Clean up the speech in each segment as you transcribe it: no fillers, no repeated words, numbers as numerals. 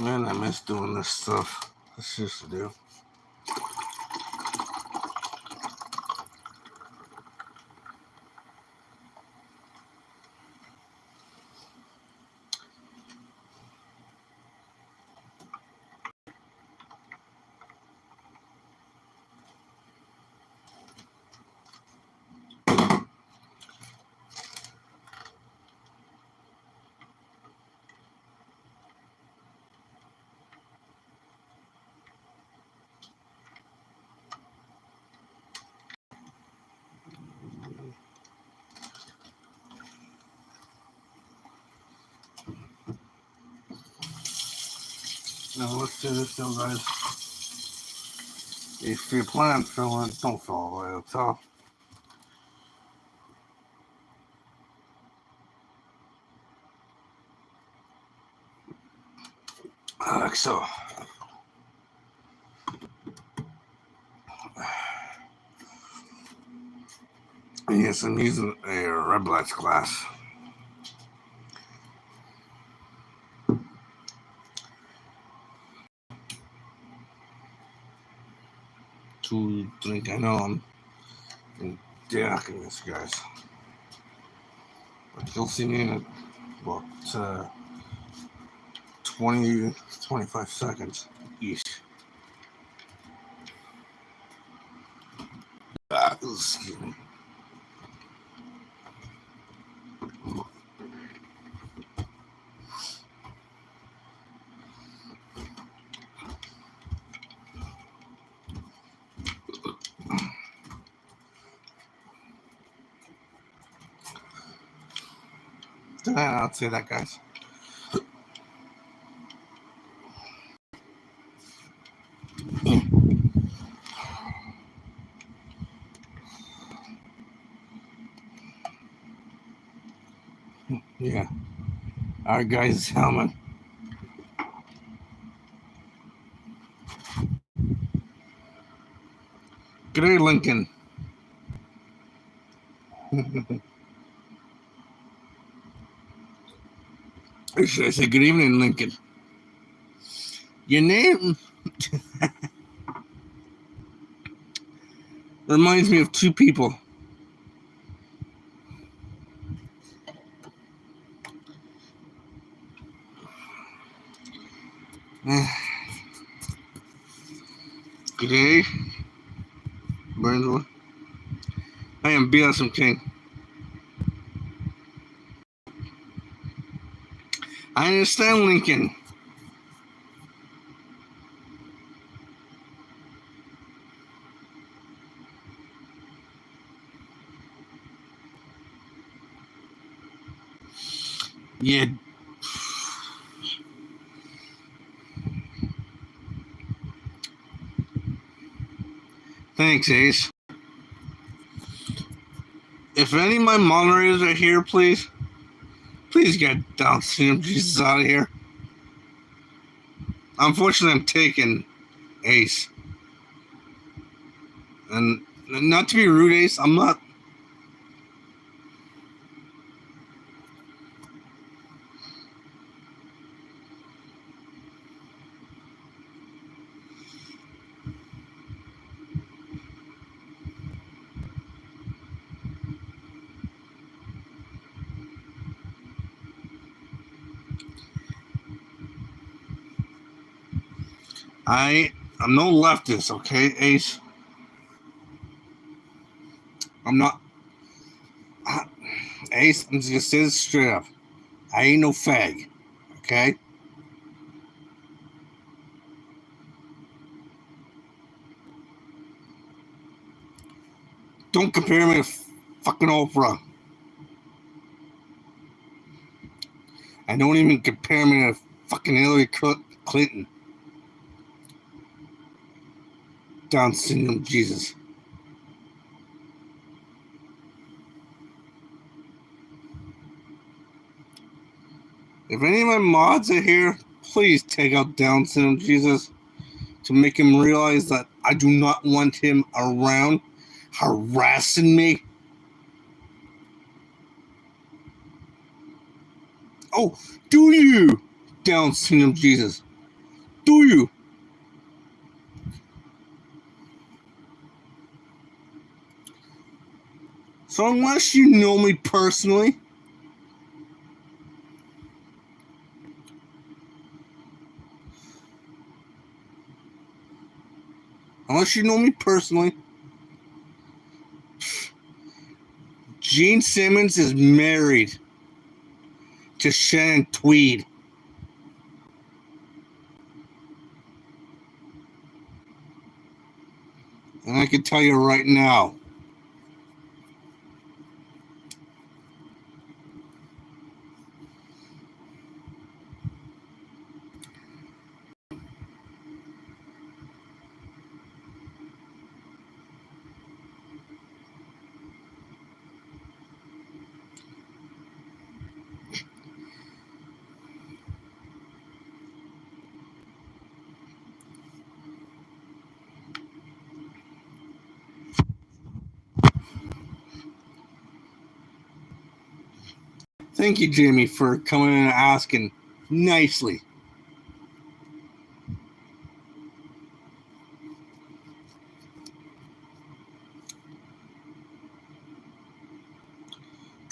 Man, I miss doing this stuff. This used to do. Now let's do this though, guys. If you plan on filling it, don't fill all the way to the top. Like so. Yes, I'm using a red black glass. To drink. I know I'm decking this, guys. But you'll see me in about 20, 25 seconds each. Excuse me. I'll say that, guys. Yeah. All right, guys. Helmet. Good day, Lincoln. Or should I say good evening, Lincoln? Your name reminds me of two people. Good day, Burnswood. I am BSM King. I understand, Lincoln. Yeah. Thanks, Ace. If any of my moderators are here, please get Down syndrome Jesus out of here. Unfortunately, I'm taking Ace. And not to be rude, Ace, I'm not. I'm no leftist, okay, Ace? I'm not. Ace, I'm just gonna say this straight up. I ain't no fag, okay? Don't compare me to fucking Oprah. And don't even compare me to fucking Hillary Clinton. Down syndrome Jesus. If any of my mods are here, please take out Down syndrome Jesus to make him realize that I do not want him around harassing me. Oh, do you, Down syndrome Jesus? do you? So unless you know me personally, Gene Simmons is married to Shannon Tweed. And I can tell you right now, thank you, Jamie, for coming in and asking nicely.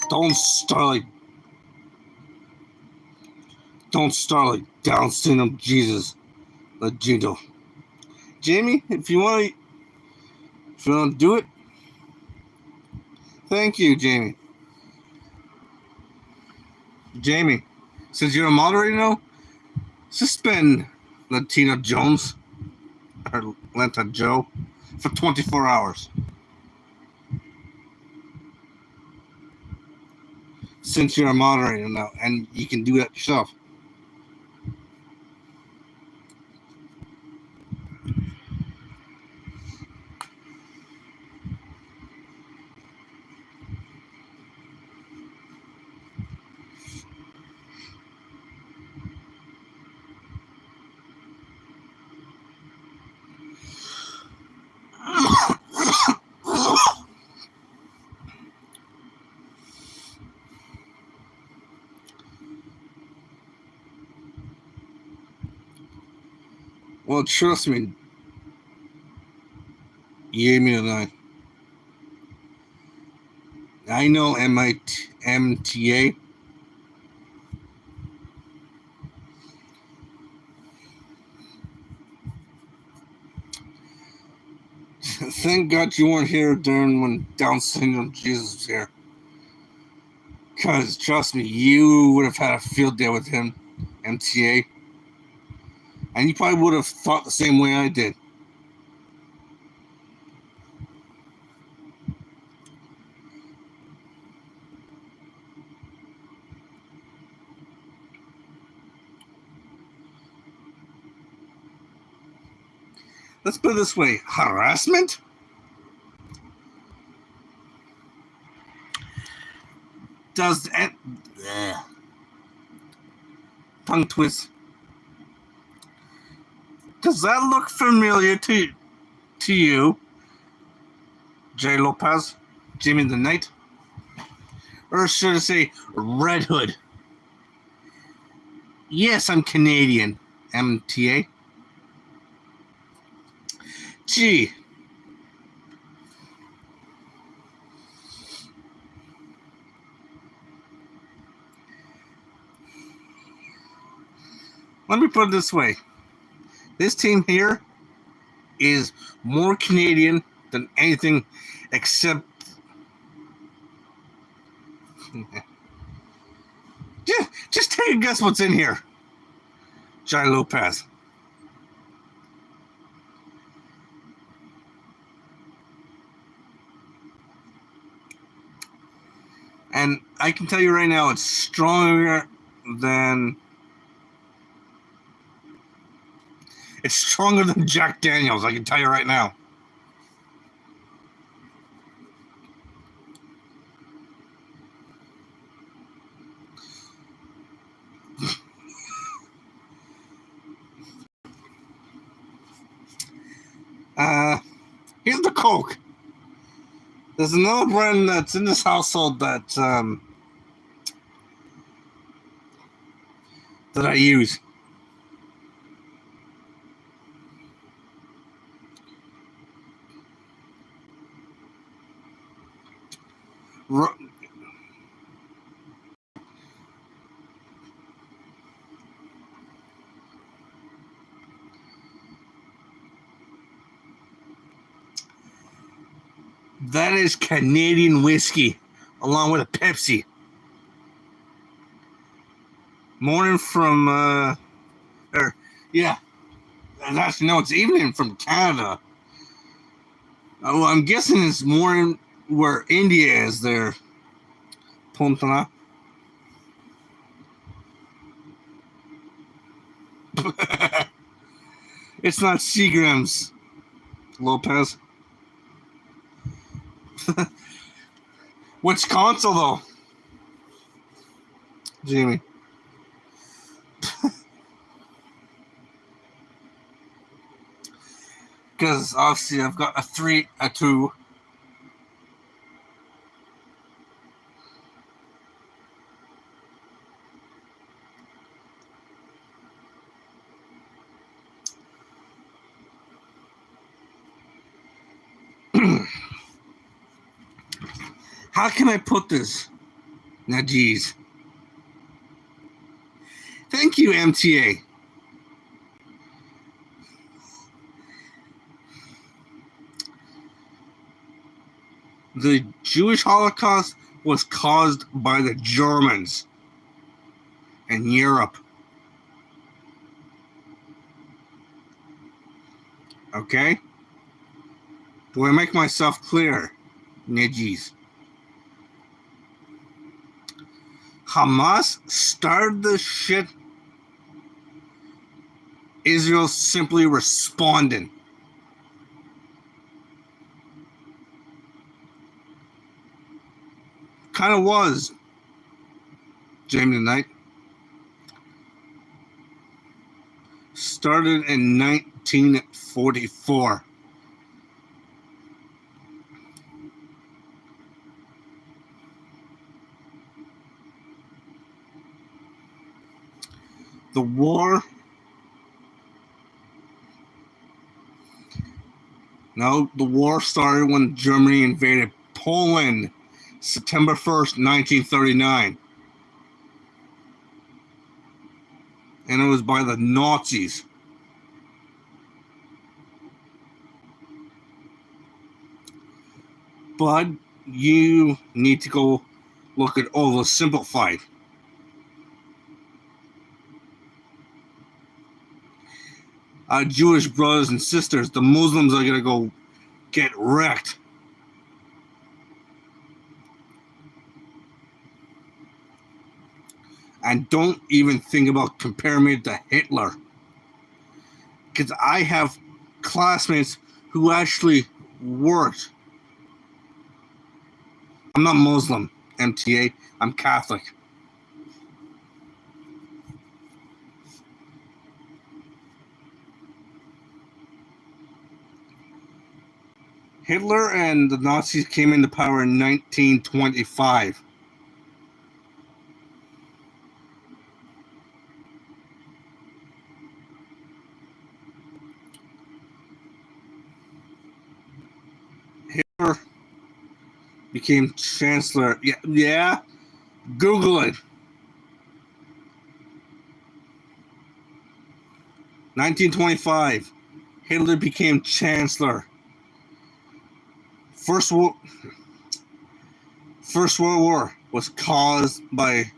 Don't start like Down syndrome Jesus, Legito. Jamie, if you want to do it, thank you, Jamie. Jamie, since you're a moderator now, suspend Latina Jones or Lenta Joe for 24 hours. Since you're a moderator now, and you can do that yourself. Well, trust me, you gave me the line. I know MTA. Thank God you weren't here during when Down syndrome Jesus was here. Because, trust me, you would have had a field day with him, MTA. And you probably would have thought the same way I did. Let's put it this way. Harassment? Does that... tongue twist. Does that look familiar to you, Jay Lopez, Jimmy the Knight? Or should I say Red Hood? Yes, I'm Canadian, MTA. Gee. Let me put it this way. This team here is more Canadian than anything except... just take a guess what's in here. Jai Lopez. And I can tell you right now, it's stronger than... It's stronger than Jack Daniels, I can tell you right now. Here's the Coke. There's another brand that's in this household that I use. That is Canadian whiskey, along with a Pepsi. Morning from, yeah, actually, no, it's evening from Canada. Oh, I'm guessing it's morning where India is there. Puntana. It's not Seagrams, Lopez. Which console, though? Jamie. Because obviously I've got a 3, a 2. How can I put this? Now, geez. Thank you, MTA. The Jewish Holocaust was caused by the Germans in Europe. Okay? Do I make myself clear? Nidgies. Hamas started this shit. Israel simply responding. Kind of was, Jamie tonight. Started in 1944. The war. No, the war started when Germany invaded Poland, September 1st, 1939. And it was by the Nazis. But you need to go look at Oversimplified. Jewish brothers and sisters, the Muslims are going to go get wrecked. And don't even think about comparing me to Hitler. Because I have classmates who actually worked. I'm not Muslim, MTA. I'm Catholic. Hitler and the Nazis came into power in 1925. Hitler became chancellor. Yeah. Google it. 1925. Hitler became chancellor. First World War was caused by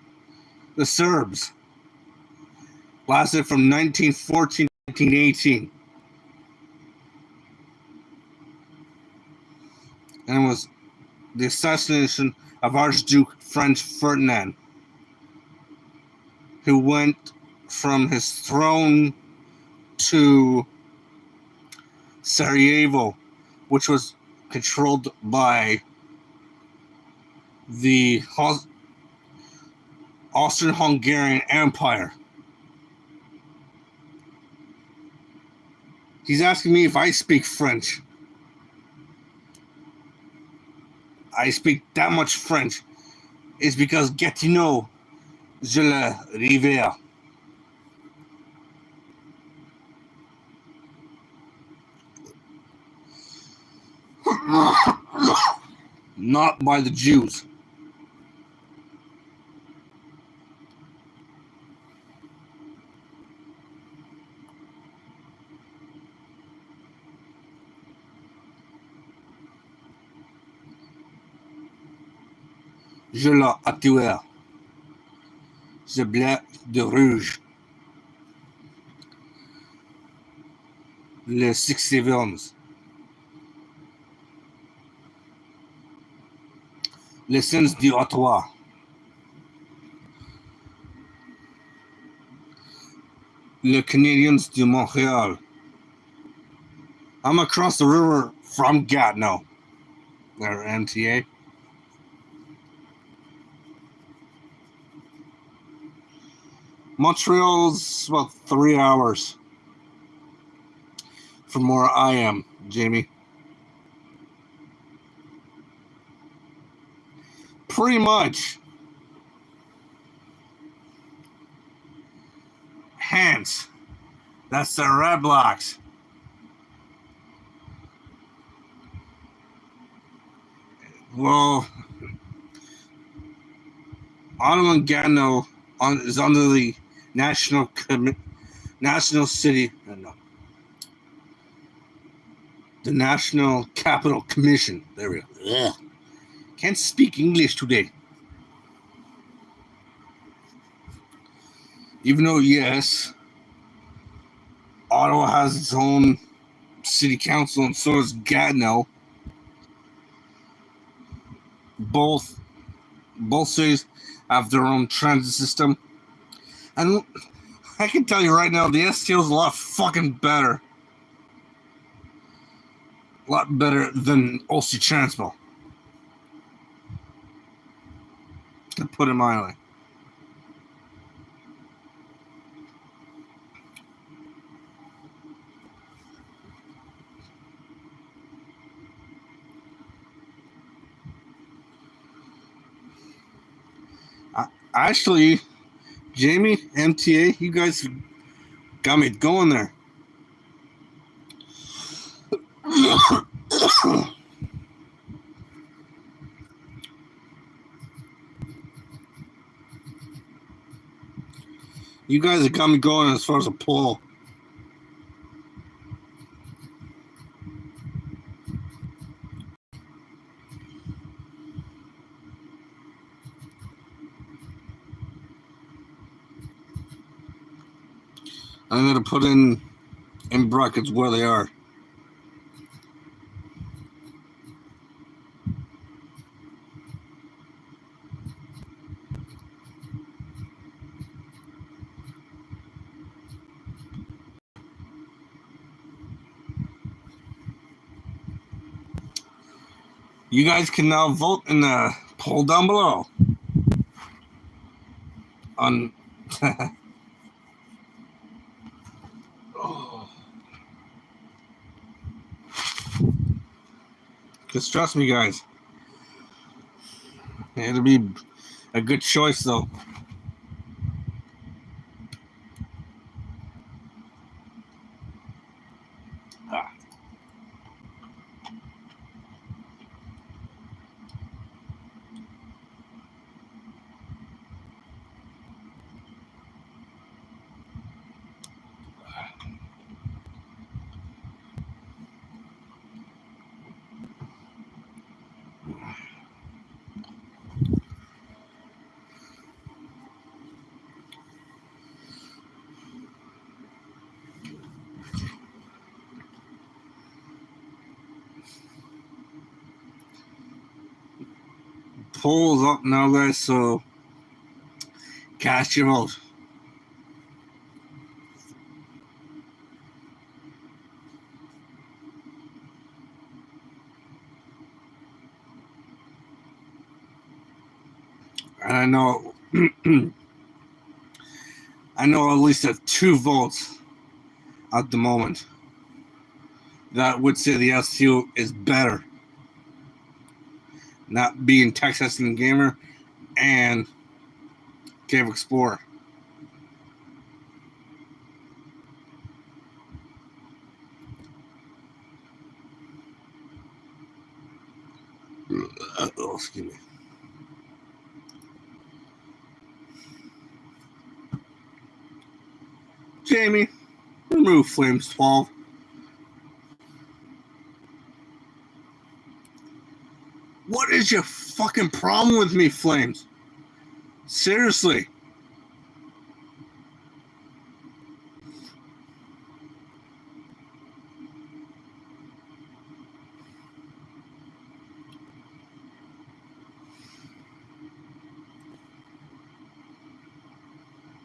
the Serbs. Lasted from 1914 to 1918. And it was the assassination of Archduke Franz Ferdinand, who went from his throne to Sarajevo, which was controlled by the Austrian-Hungarian Empire. He's asking me if I speak French. I speak that much French. It's because Gatineau, je le rivière. Not by the Jews. Je l'ai actuel. The Black de Rouge. Les Six Sevens. Les Sens du Ottawa. Les Canadiens de Montreal. I'm across the river from Gatineau. Or MTA. Montreal's about 3 hours from where I am, Jamie. Pretty much. Hence, that's the Red Blacks. Well, Ottawa and Gatineau is under the National City. No. The National Capital Commission. There we go. Ugh. Can't speak English today. Even though, yes, Ottawa has its own city council and so does Gatineau. Both cities have their own transit system. And I can tell you right now, the STO is a lot fucking better. A lot better than OC Transpo. To put it mildly. Actually, Jamie, MTA, you guys got me going there. You guys have got me going as far as a poll. I'm going to put in brackets where they are. You guys can now vote in the poll down below. On because trust me, guys, it'll be a good choice, though. Polls up now, guys, so cast your vote. And I know at least 2 votes at the moment that would say the STO is better. Not being Texas and Gamer and Cave Explorer. Excuse me. Jamie, remove Flames 12. What is your fucking problem with me, Flames? Seriously.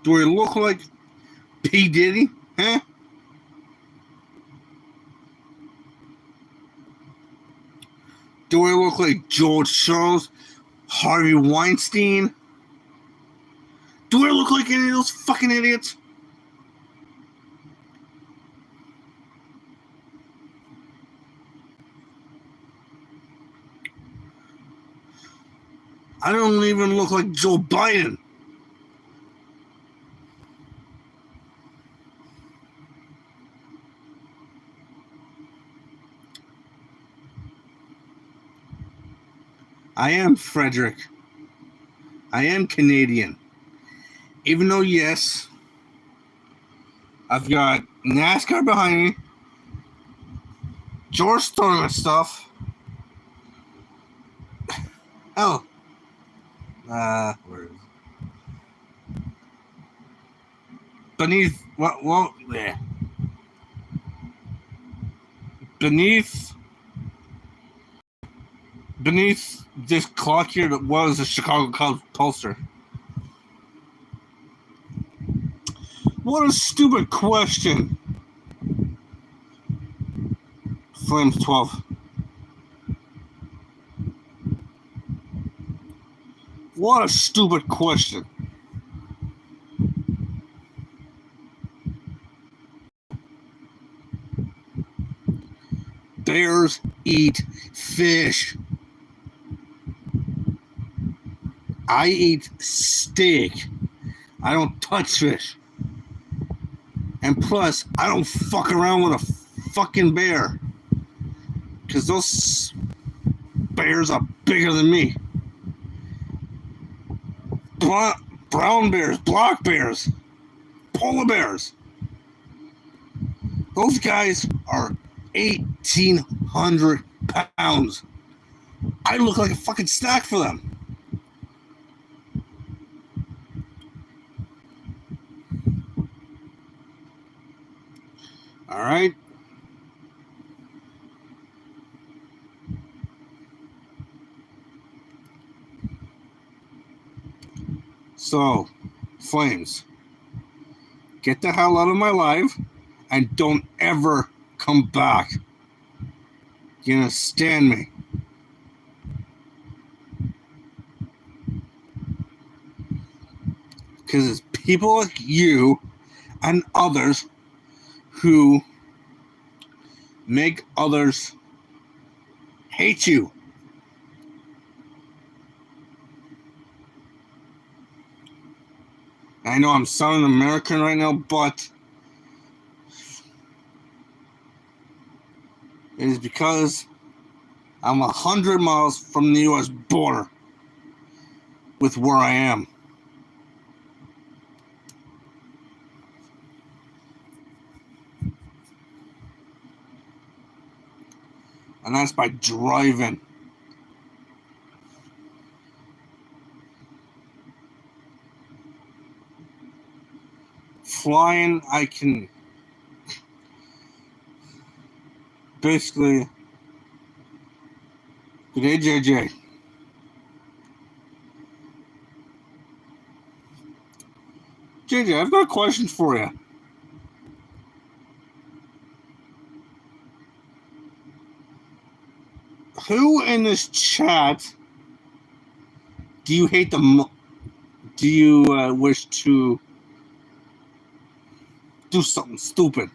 Do I look like P. Diddy? Huh? Do I look like George Soros? Harvey Weinstein? Do I look like any of those fucking idiots? I don't even look like Joe Biden. I am Frederick. I am Canadian. Even though, yes, I've got NASCAR behind me, George Thorogood stuff. Oh. Where is it? Beneath, well, yeah. Beneath this clock here that was a Chicago Cubs poster. What a stupid question. Flames 12. What a stupid question. Bears eat fish. I eat steak. I don't touch fish. And plus, I don't fuck around with a fucking bear. Because those bears are bigger than me. Brown bears, black bears, polar bears. Those guys are 1,800 pounds. I look like a fucking snack for them. All right. So, Flames, get the hell out of my life and don't ever come back. You understand me? Because it's people like you and others who make others hate you. I know I'm sounding American right now, but it is because I'm 100 miles from the U.S. border with where I am. And that's by driving. Flying, I can basically. Good day, JJ. JJ, I've got a question for you. Who in this chat do you hate the most? Do you wish to do something stupid?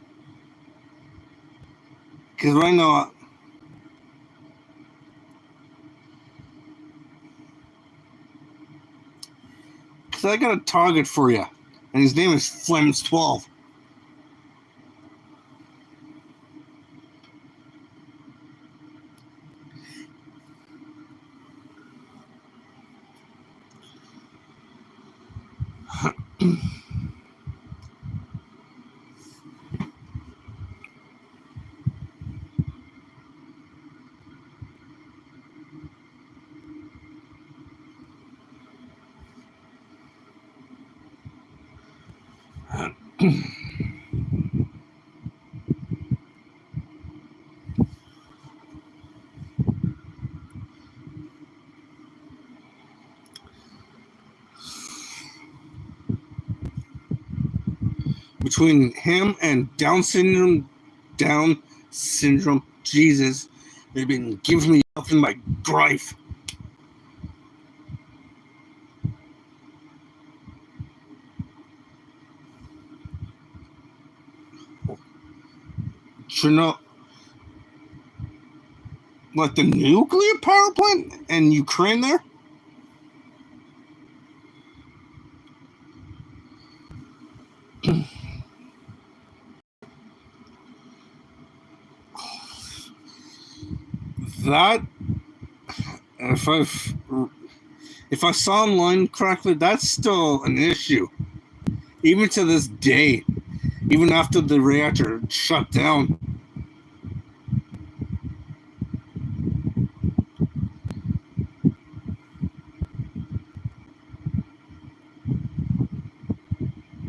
Because right now, because I got a target for you, and his name is Flames 12. Between him and Down syndrome, Jesus, they've been giving me nothing but grief. Chernobyl, like the nuclear power plant in Ukraine there? That, if I saw online correctly, that's still an issue. Even to this day, even after the reactor shut down.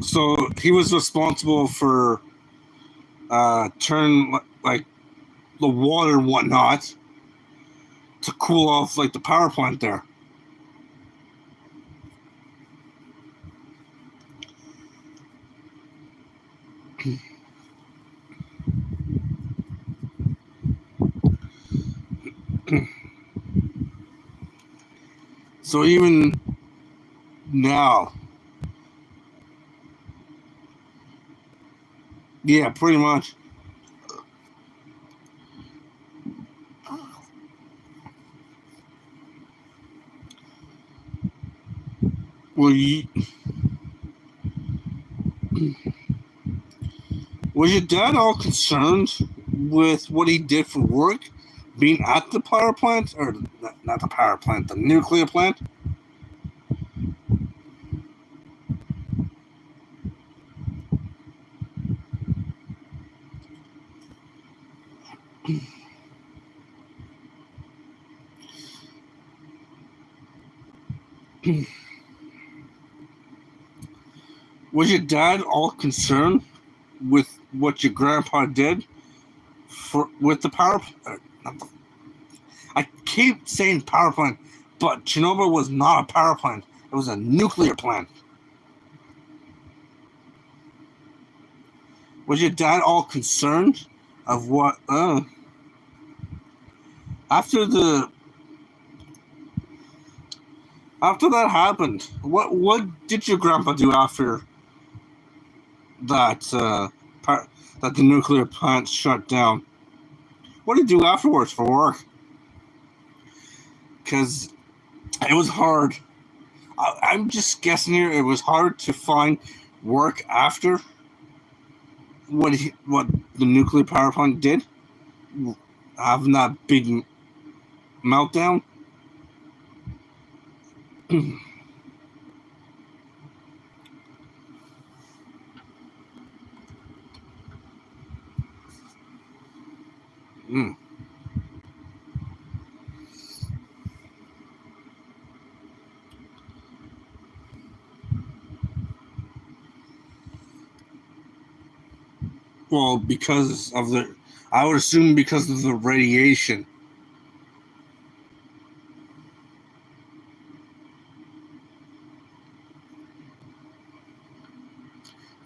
So he was responsible for turn like the water and whatnot to cool off like the power plant there. So even now, yeah, pretty much. Well, was your dad all concerned with what he did for work, being at the power plant, or not the power plant, the nuclear plant? Was your dad all concerned with what your grandpa did with the power plant? I keep saying power plant, but Chernobyl was not a power plant. It was a nuclear plant. Was your dad all concerned of what? After that happened, what did your grandpa do after that? That the nuclear plant shut down. What did he do afterwards for work? Because it was hard. I'm just guessing here. It was hard to find work after what the nuclear power plant did, having that big meltdown. Mm. Well, because of I would assume because of the radiation.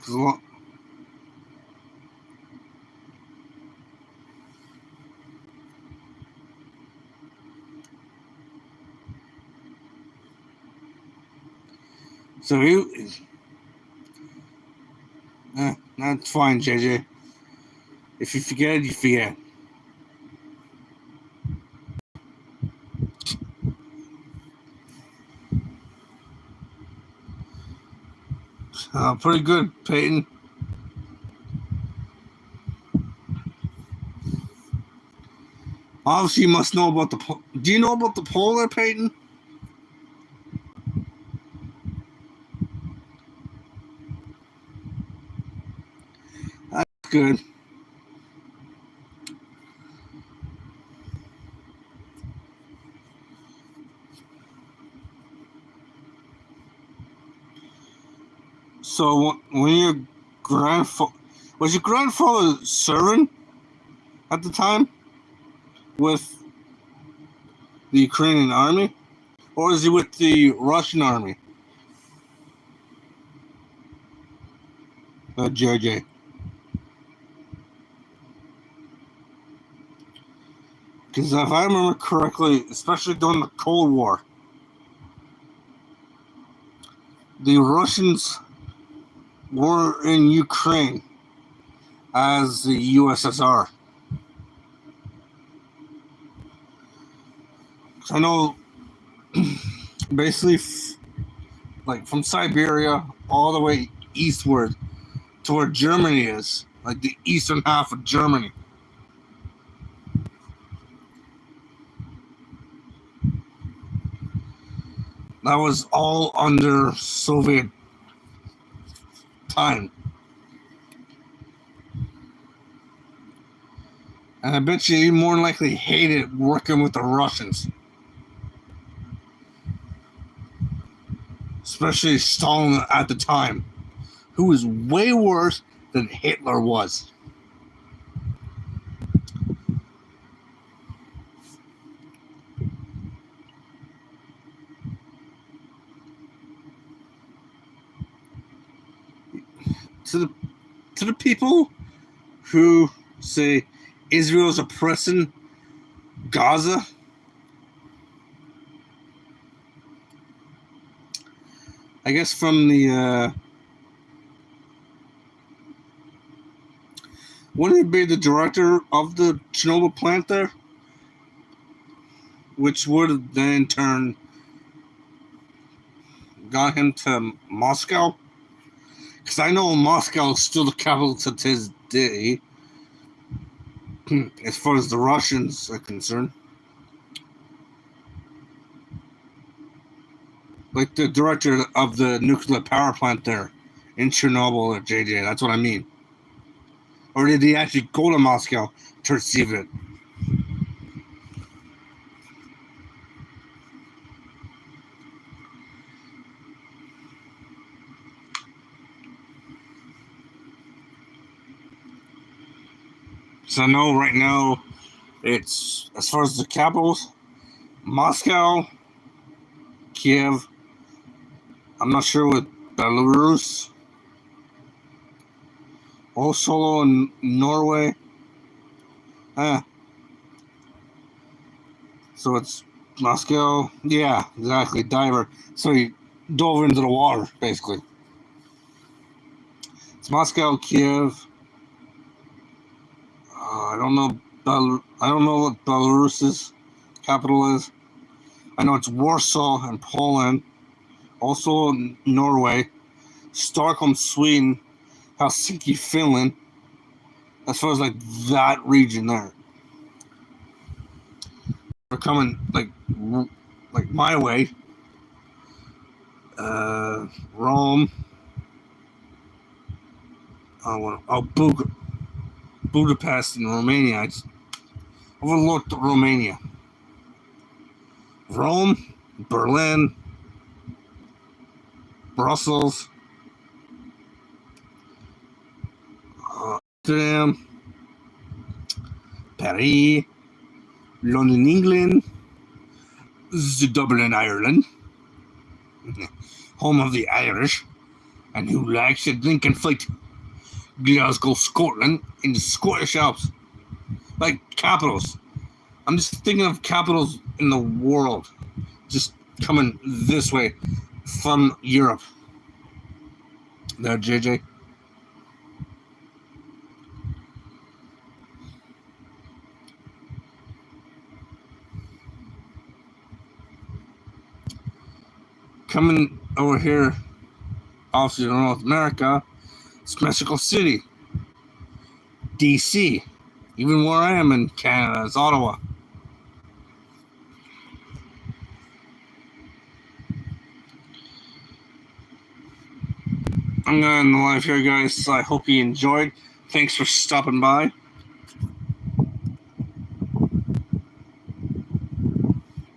So that's fine, JJ. If you forget, you forget. Pretty good, Peyton. Obviously, you must know about do you know about the polar, Peyton? That's good. So when your was your grandfather serving at the time with the Ukrainian army, or is he with the Russian army? JJ. Because if I remember correctly, especially during the Cold War, the Russians were in Ukraine as the USSR. I know basically like from Siberia all the way eastward to where Germany is, like the eastern half of Germany. That was all under Soviet time. And I bet you more than likely hated working with the Russians. Especially Stalin at the time, who was way worse than Hitler was. To the people who say Israel's oppressing Gaza, I guess from the wouldn't it be the director of the Chernobyl plant there, which would then in turn got him to Moscow? Because I know Moscow is still the capital to this day, as far as the Russians are concerned. Like the director of the nuclear power plant there in Chernobyl or JJ, that's what I mean. Or did he actually go to Moscow to receive it? So I know right now it's, as far as the capitals, Moscow, Kiev, I'm not sure what Belarus, Oslo in Norway. So it's Moscow. Yeah, exactly. Diver. So he dove into the water, basically. It's Moscow, Kiev. I don't know. I don't know what Belarus's capital is. I know it's Warsaw in Poland, also Norway, Stockholm, Sweden, Helsinki, Finland. As far as like that region there, they're coming like my way. Rome. Budapest in Romania. I just overlooked Romania. Rome, Berlin, Brussels, Amsterdam, Paris, London, England, Dublin, Ireland, home of the Irish, and who likes to drink and fight, Glasgow, Scotland, in the Scottish Alps. Like capitals. I'm just thinking of capitals in the world just coming this way from Europe. There, JJ. Coming over here off to North America, it's Mexico City, DC. Even where I am in Canada, it's Ottawa. I'm going to end the live here, guys. I hope you enjoyed. Thanks for stopping by.